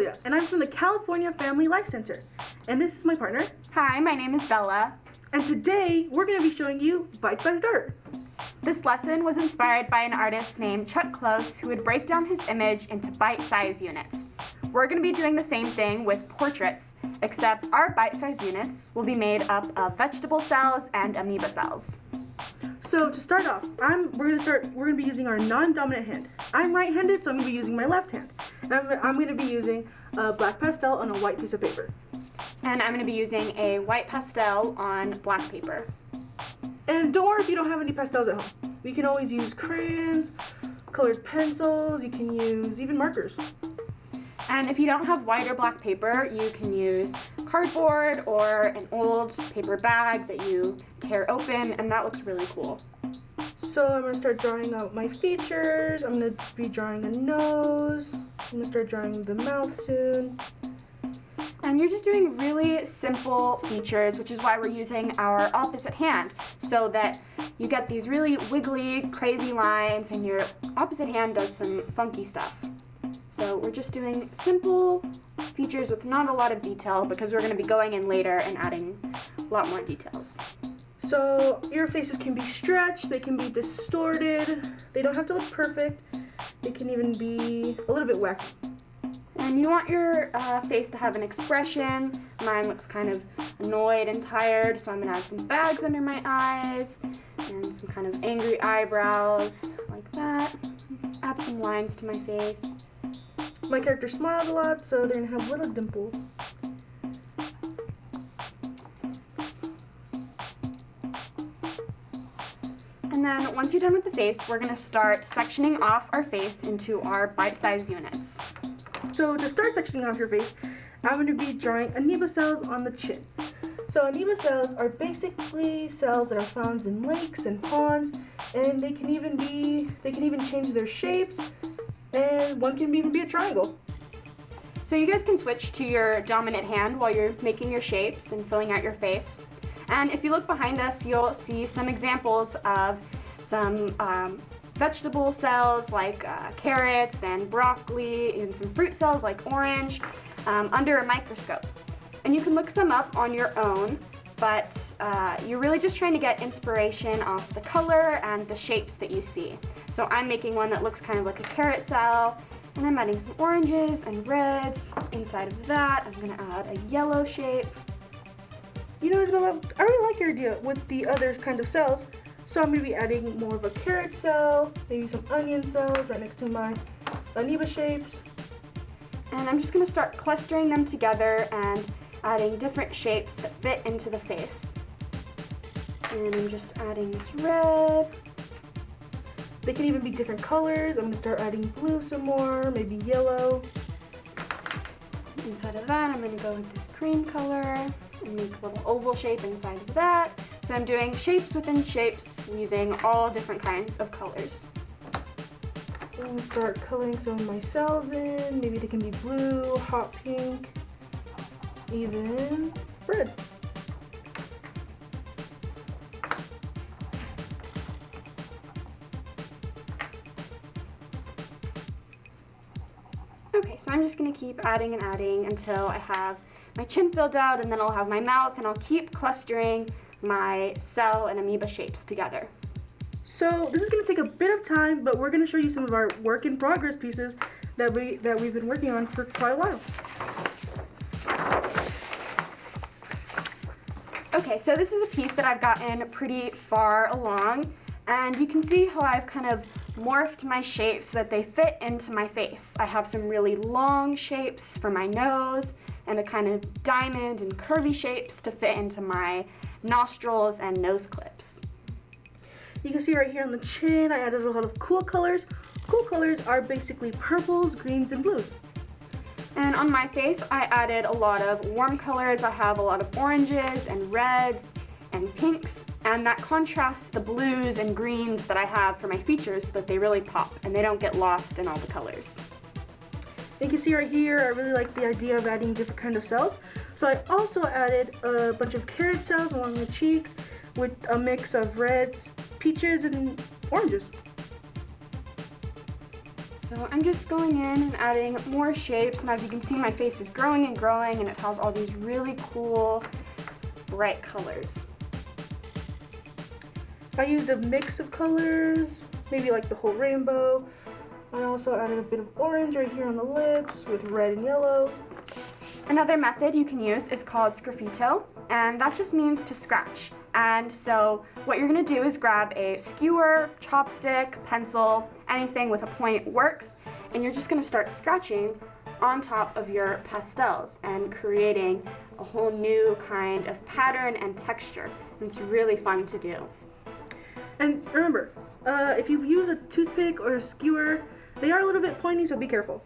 Victoria, and I'm from the California Family Life Center. And this is my partner. Hi, my name is Bella. And today, we're going to be showing you bite-sized art. This lesson was inspired by an artist named Chuck Close who would break down his image into bite-sized units. We're going to be doing the same thing with portraits, except our bite-sized units will be made up of vegetable cells and amoeba cells. So to start off, we're going to be using our non-dominant hand. I'm right-handed, so I'm going to be using my left hand. And I'm going to be using a black pastel on a white piece of paper. And I'm going to be using a white pastel on black paper. And don't worry if you don't have any pastels at home. We can always use crayons, colored pencils, you can use even markers. And if you don't have white or black paper, you can use cardboard or an old paper bag that you tear open, and that looks really cool. So I'm going to start drawing out my features. I'm going to be drawing a nose. I'm going to start drawing the mouth soon. And you're just doing really simple features, which is why we're using our opposite hand, so that you get these really wiggly, crazy lines, and your opposite hand does some funky stuff. So we're just doing simple features with not a lot of detail because we're going to be going in later and adding a lot more details. So your faces can be stretched, they can be distorted, they don't have to look perfect, they can even be a little bit wacky. And you want your face to have an expression. Mine looks kind of annoyed and tired, so I'm going to add some bags under my eyes and some kind of angry eyebrows like that. Let's add some lines to my face. My character smiles a lot, so they're going to have little dimples. And then once you're done with the face, we're going to start sectioning off our face into our bite-sized units. So to start sectioning off your face, I'm going to be drawing amoeba cells on the chin. So amoeba cells are basically cells that are found in lakes and ponds, and they can even change their shapes, and one can even be a triangle. So you guys can switch to your dominant hand while you're making your shapes and filling out your face. And if you look behind us, you'll see some examples of some vegetable cells like carrots and broccoli, and some fruit cells like orange under a microscope. And you can look some up on your own, but you're really just trying to get inspiration off the color and the shapes that you see. So I'm making one that looks kind of like a carrot cell, and I'm adding some oranges and reds. Inside of that, I'm going to add a yellow shape. You know, Isabella, I really like your idea with the other kind of cells. So I'm going to be adding more of a carrot cell, maybe some onion cells right next to my amoeba shapes. And I'm just going to start clustering them together and adding different shapes that fit into the face. And I'm just adding this red. They can even be different colors. I'm going to start adding blue some more, maybe yellow. Inside of that, I'm going to go with this cream color and make a little oval shape inside of that. So I'm doing shapes within shapes using all different kinds of colors. I'm going to start coloring some of my cells in. Maybe they can be blue, hot pink, even red. Okay, so I'm just going to keep adding and adding until I have my chin filled out, and then I'll have my mouth, and I'll keep clustering my cell and amoeba shapes together. So this is going to take a bit of time, but we're going to show you some of our work in progress pieces that we've been working on for quite a while. Okay, so this is a piece that I've gotten pretty far along, and you can see how I've kind of morphed my shapes so that they fit into my face. I have some really long shapes for my nose and a kind of diamond and curvy shapes to fit into my nostrils and nose clips. You can see right here on the chin, I added a lot of cool colors. Cool colors are basically purples, greens, and blues. And on my face, I added a lot of warm colors. I have a lot of oranges and reds and pinks, and that contrasts the blues and greens that I have for my features so that they really pop and they don't get lost in all the colors. You can see right here, I really like the idea of adding different kind of cells. So I also added a bunch of carrot cells along the cheeks with a mix of reds, peaches, and oranges. So I'm just going in and adding more shapes, and as you can see, my face is growing and growing, and it has all these really cool, bright colors. I used a mix of colors, maybe like the whole rainbow. I also added a bit of orange right here on the lips with red and yellow. Another method you can use is called Scrafito, and that just means to scratch. And so what you're gonna do is grab a skewer, chopstick, pencil, anything with a point works, and you're just gonna start scratching on top of your pastels and creating a whole new kind of pattern and texture. And it's really fun to do. And remember, if you use a toothpick or a skewer, they are a little bit pointy, so be careful.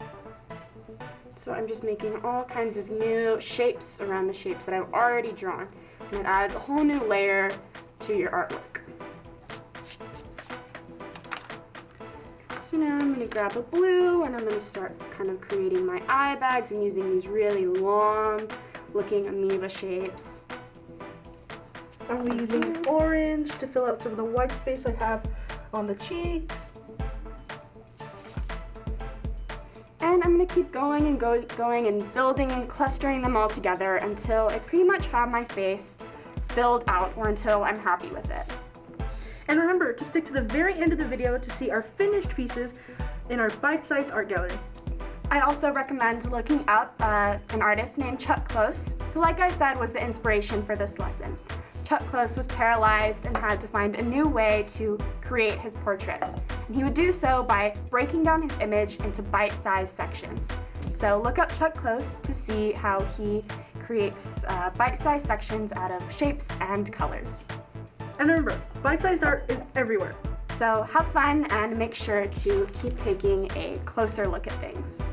So I'm just making all kinds of new shapes around the shapes that I've already drawn. And it adds a whole new layer to your artwork. So now I'm going to grab a blue and I'm going to start kind of creating my eye bags and using these really long looking amoeba shapes. I'm using orange to fill out some of the white space I have on the cheeks. And I'm going to keep going and going and building and clustering them all together until I pretty much have my face filled out or until I'm happy with it. And remember to stick to the very end of the video to see our finished pieces in our bite-sized art gallery. I also recommend looking up an artist named Chuck Close, who, like I said, was the inspiration for this lesson. Chuck Close was paralyzed and had to find a new way to create his portraits. And he would do so by breaking down his image into bite-sized sections. So look up Chuck Close to see how he creates bite-sized sections out of shapes and colors. And remember, bite-sized art is everywhere. So have fun and make sure to keep taking a closer look at things.